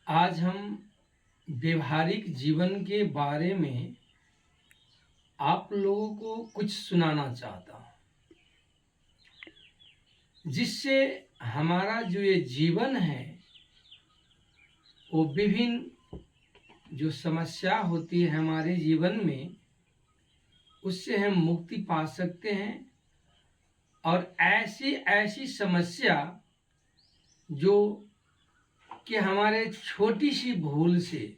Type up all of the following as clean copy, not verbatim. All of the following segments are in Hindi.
आज हम व्यवहारिक जीवन के बारे में आप लोगों को कुछ सुनाना चाहता हूँ, जिससे हमारा जो ये जीवन है वो विभिन्न जो समस्या होती है हमारे जीवन में, उससे हम मुक्ति पा सकते हैं। और ऐसी ऐसी समस्या जो कि हमारे छोटी सी भूल से,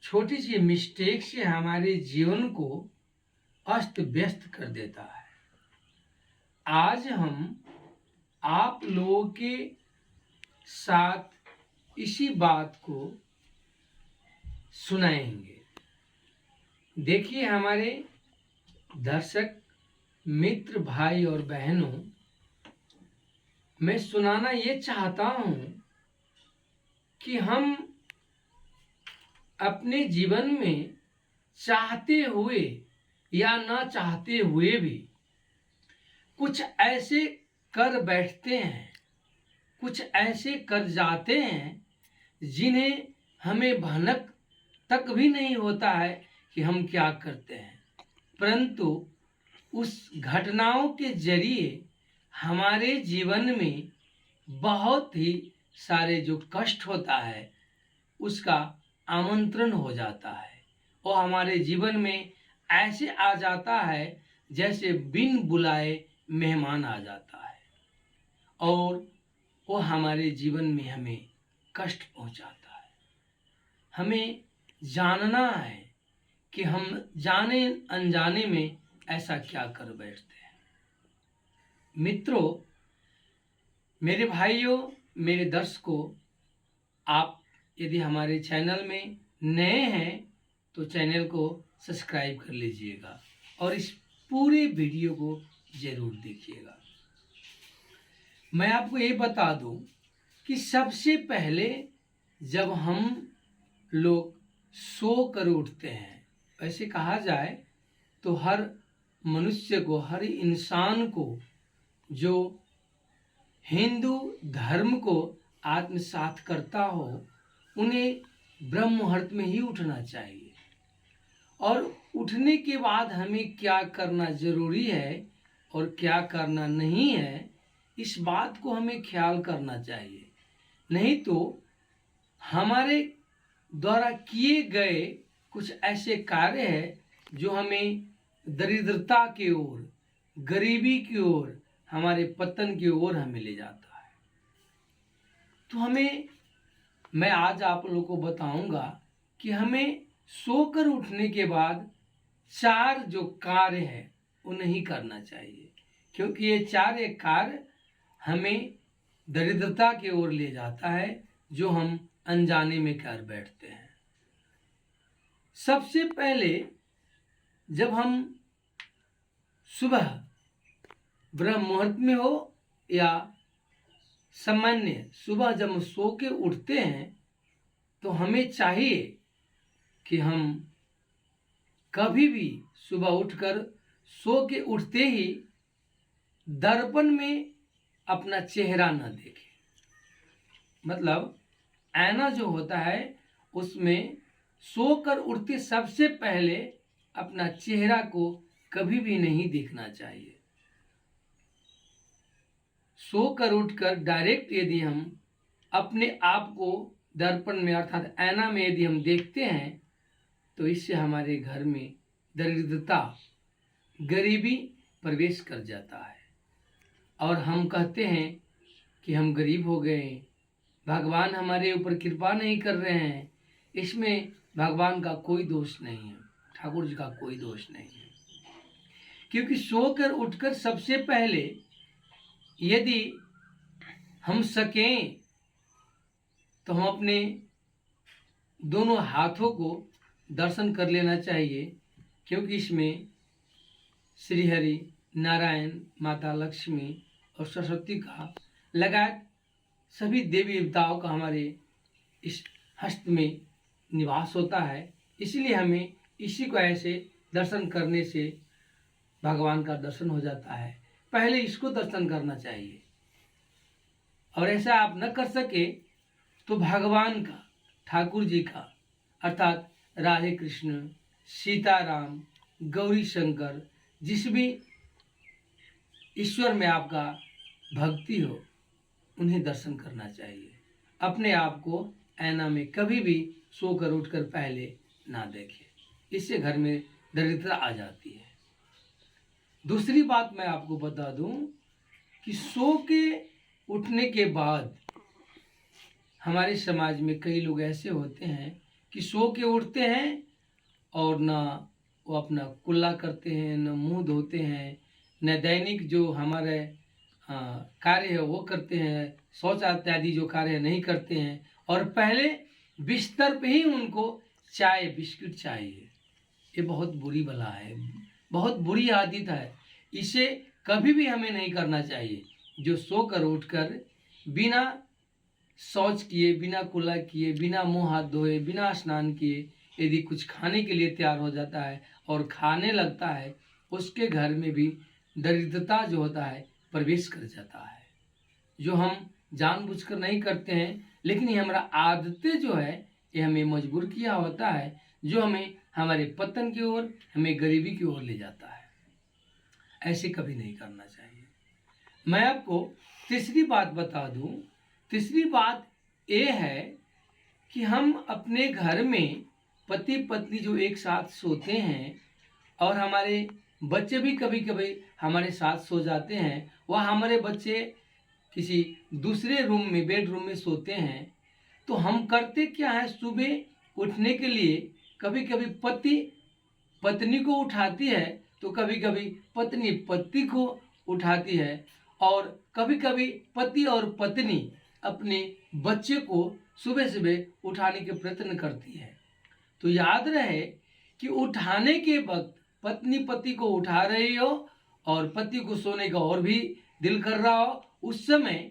छोटी सी मिस्टेक से हमारे जीवन को अस्त व्यस्त कर देता है। आज हम आप लोगों के साथ इसी बात को सुनाएंगे। देखिए हमारे दर्शक मित्र भाई और बहनों, मैं सुनाना ये चाहता हूँ कि हम अपने जीवन में चाहते हुए या ना चाहते हुए भी कुछ ऐसे कर बैठते हैं, कुछ ऐसे कर जाते हैं जिन्हें हमें भनक तक भी नहीं होता है कि हम क्या करते हैं, परंतु उस घटनाओं के जरिए हमारे जीवन में बहुत ही सारे जो कष्ट होता है उसका आमंत्रण हो जाता है और हमारे जीवन में ऐसे आ जाता है जैसे बिन बुलाए मेहमान आ जाता है और वो हमारे जीवन में हमें कष्ट पहुंचाता है। हमें जानना है कि हम जाने अनजाने में ऐसा क्या कर बैठते हैं। मित्रों, मेरे भाइयों, मेरे दर्शकों, आप यदि हमारे चैनल में नए हैं तो चैनल को सब्सक्राइब कर लीजिएगा और इस पूरे वीडियो को ज़रूर देखिएगा। मैं आपको ये बता दूं कि सबसे पहले जब हम लोग सो कर उठते हैं, ऐसे कहा जाए तो हर मनुष्य को, हर इंसान को जो हिंदू धर्म को आत्मसात करता हो, उन्हें ब्रह्म मुहूर्त में ही उठना चाहिए। और उठने के बाद हमें क्या करना जरूरी है और क्या करना नहीं है, इस बात को हमें ख्याल करना चाहिए। नहीं तो हमारे द्वारा किए गए कुछ ऐसे कार्य हैं जो हमें दरिद्रता की ओर, गरीबी की ओर, हमारे पतन की ओर हमें ले जाता है। तो मैं आज आप लोगों को बताऊंगा कि हमें सोकर उठने के बाद 4 जो कार्य है वो नहीं करना चाहिए, क्योंकि ये 4 कार्य हमें दरिद्रता की ओर ले जाता है जो हम अनजाने में कर बैठते हैं। सबसे पहले जब हम सुबह ब्रह्म मुहूर्त में हो या सामान्य सुबह जब हम सो के उठते हैं तो हमें चाहिए कि हम कभी भी सुबह उठकर सो के उठते ही दर्पण में अपना चेहरा न देखें। मतलब आईना जो होता है उसमें सोकर उठते सबसे पहले अपना चेहरा को कभी भी नहीं देखना चाहिए। सोकर उठकर डायरेक्ट यदि हम अपने आप को दर्पण में अर्थात आईना में यदि हम देखते हैं तो इससे हमारे घर में दरिद्रता, गरीबी प्रवेश कर जाता है और हम कहते हैं कि हम गरीब हो गए, भगवान हमारे ऊपर कृपा नहीं कर रहे हैं। इसमें भगवान का कोई दोष नहीं है, ठाकुर जी का कोई दोष नहीं है, क्योंकि सोकर उठकर सबसे पहले यदि हम सकें तो हम अपने दोनों हाथों को दर्शन कर लेना चाहिए, क्योंकि इसमें श्री हरि, नारायण, माता लक्ष्मी और सरस्वती का लगात सभी देवी देवताओं का हमारे इस हस्त में निवास होता है। इसलिए हमें इसी को ऐसे दर्शन करने से भगवान का दर्शन हो जाता है। पहले इसको दर्शन करना चाहिए और ऐसा आप न कर सके तो भगवान का ठाकुर जी का अर्थात राधे कृष्ण, सीताराम, गौरी शंकर, जिस भी ईश्वर में आपका भक्ति हो उन्हें दर्शन करना चाहिए। अपने आप को ऐना में कभी भी सोकर उठकर पहले ना देखें, इससे घर में दरिद्रता आ जाती है। दूसरी बात मैं आपको बता दूं कि सो के उठने के बाद हमारे समाज में कई लोग ऐसे होते हैं कि सो के उठते हैं और ना वो अपना कुल्ला करते हैं, न मुंह धोते हैं, न दैनिक जो हमारे कार्य है वो करते हैं, शौच इत्यादि जो कार्य है नहीं करते हैं, और पहले बिस्तर पे ही उनको चाय बिस्किट चाहिए। ये बहुत बुरी बला है, बहुत बुरी आदत है। इसे कभी भी हमें नहीं करना चाहिए। जो सोकर उठकर बिना शौच किए, बिना कुल्ला किए, बिना मुंह हाथ धोए, बिना स्नान किए यदि कुछ खाने के लिए तैयार हो जाता है और खाने लगता है, उसके घर में भी दरिद्रता जो होता है प्रवेश कर जाता है। जो हम जानबूझकर नहीं करते हैं, लेकिन ये हमारा आदतें जो है ये हमें मजबूर किया होता है, जो हमें हमारे पतन की ओर, हमें गरीबी की ओर ले जाता है। ऐसे कभी नहीं करना चाहिए। मैं आपको तीसरी बात बता दूं। तीसरी बात ये है कि हम अपने घर में पति पत्नी जो एक साथ सोते हैं और हमारे बच्चे भी कभी कभी हमारे साथ सो जाते हैं, वह हमारे बच्चे किसी दूसरे रूम में, बेडरूम में सोते हैं, तो हम करते क्या है, सुबह उठने के लिए कभी कभी पति पत्नी को उठाती है, तो कभी कभी पत्नी पति को उठाती है, और कभी कभी पति और पत्नी अपने बच्चे को सुबह सुबह उठाने के प्रयत्न करती है। तो याद रहे कि उठाने के वक्त पत्नी पति को उठा रही हो और पति को सोने का और भी दिल कर रहा हो, उस समय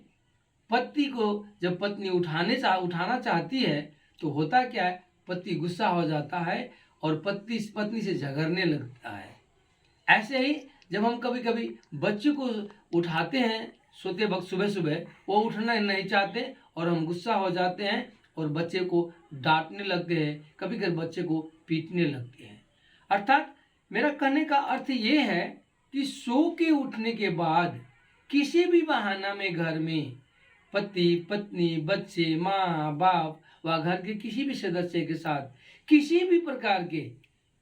पति को जब पत्नी उठाना चाहती है तो होता क्या है, पति गुस्सा हो जाता है और पत्नी से झगड़ने लगता है। ऐसे ही जब हम कभी कभी बच्चे को उठाते हैं सोते वक्त सुबह सुबह, वो उठना नहीं चाहते और हम गुस्सा हो जाते हैं और बच्चे को डांटने लगते हैं, कभी कभी बच्चे को पीटने लगते हैं। अर्थात मेरा कहने का अर्थ ये है कि सो के उठने के बाद किसी भी बहाना में घर में पति पत्नी बच्चे माँ बाप व घर के किसी भी सदस्य के साथ किसी भी प्रकार के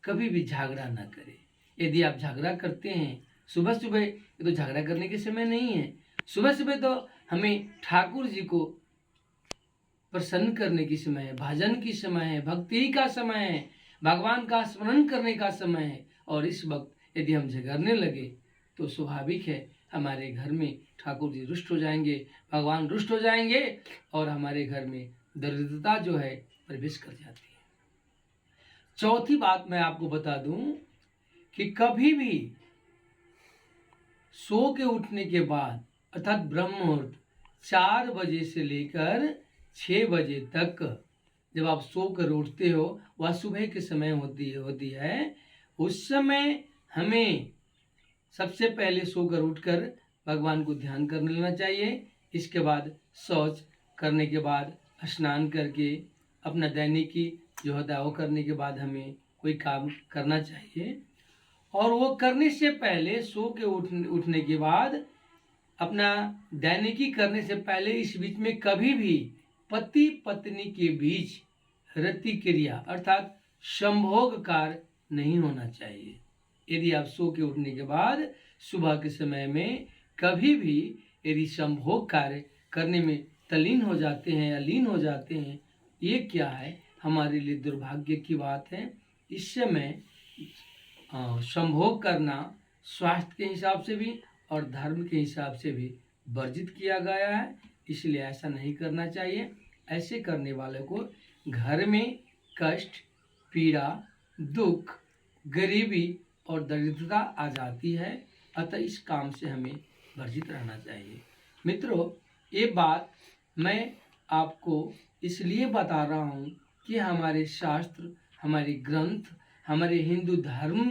कभी भी झगड़ा न करें। यदि आप झगड़ा करते हैं सुबह सुबह, ये तो झगड़ा करने के समय नहीं है। सुबह सुबह तो हमें ठाकुर जी को प्रसन्न करने की समय है, भजन की समय है, भक्ति का समय है, भगवान का स्मरण करने का समय है। और इस वक्त यदि हम झगड़ने लगे तो स्वाभाविक है हमारे घर में ठाकुर जी रुष्ट हो जाएंगे, भगवान रुष्ट हो जाएंगे और हमारे घर में दरिद्रता जो है प्रवेश कर जाती है। चौथी बात मैं आपको बता दूं कि कभी भी सो के उठने के बाद अर्थात ब्रह्म मुहूर्त 4 बजे से लेकर 6 बजे तक जब आप सो कर उठते हो, वह सुबह के समय होती है। उस समय हमें सबसे पहले सोकर उठकर भगवान को ध्यान कर लेना चाहिए। इसके बाद शौच करने के बाद स्नान करके अपना दैनिकी जो होता है वो करने के बाद हमें कोई काम करना चाहिए। और वो करने से पहले सो के उठने के बाद अपना दैनिकी करने से पहले इस बीच में कभी भी पति पत्नी के बीच रति क्रिया अर्थात संभोग कार्य नहीं होना चाहिए। यदि आप सो के उठने के बाद सुबह के समय में कभी भी यदि संभोग कार्य करने में तल्लीन हो जाते हैं या लीन हो जाते हैं, ये क्या है, हमारे लिए दुर्भाग्य की बात है। इस समय संभोग करना स्वास्थ्य के हिसाब से भी और धर्म के हिसाब से भी वर्जित किया गया है, इसलिए ऐसा नहीं करना चाहिए। ऐसे करने वाले को घर में कष्ट, पीड़ा, दुख, गरीबी और दरिद्रता आ जाती है। अतः इस काम से हमें वर्जित रहना चाहिए। मित्रों, ये बात मैं आपको इसलिए बता रहा हूँ कि हमारे शास्त्र, हमारे ग्रंथ, हमारे हिंदू धर्म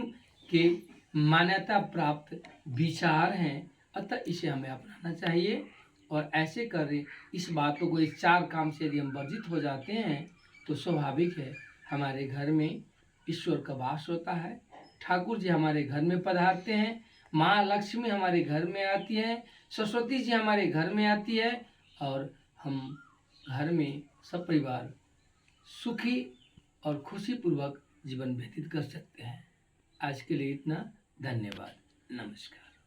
के मान्यता प्राप्त विचार हैं, अतः इसे हमें अपनाना चाहिए। और ऐसे करें, इस बातों को, इस 4 काम से यदि हम वर्जित हो जाते हैं तो स्वाभाविक है हमारे घर में ईश्वर का वास होता है। ठाकुर जी हमारे घर में पधारते हैं, माँ लक्ष्मी हमारे घर में आती है, सरस्वती जी हमारे घर में आती है और हम घर में सब परिवार सुखी और खुशीपूर्वक जीवन व्यतीत कर सकते हैं। आज के लिए इतना। धन्यवाद। नमस्कार।